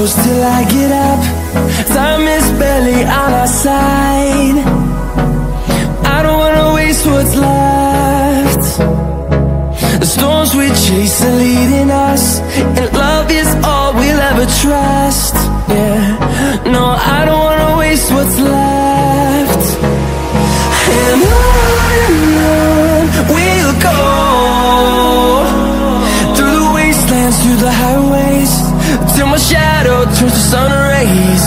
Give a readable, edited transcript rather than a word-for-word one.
close till I get up. Time is barely on our side. I don't wanna waste what's left. The storms we chase are leading us, and love is all we'll ever trust. Yeah, no, I don't wanna waste what's left. And on we'll go, through the wastelands, through the highways, till my shadow turns to sun rays.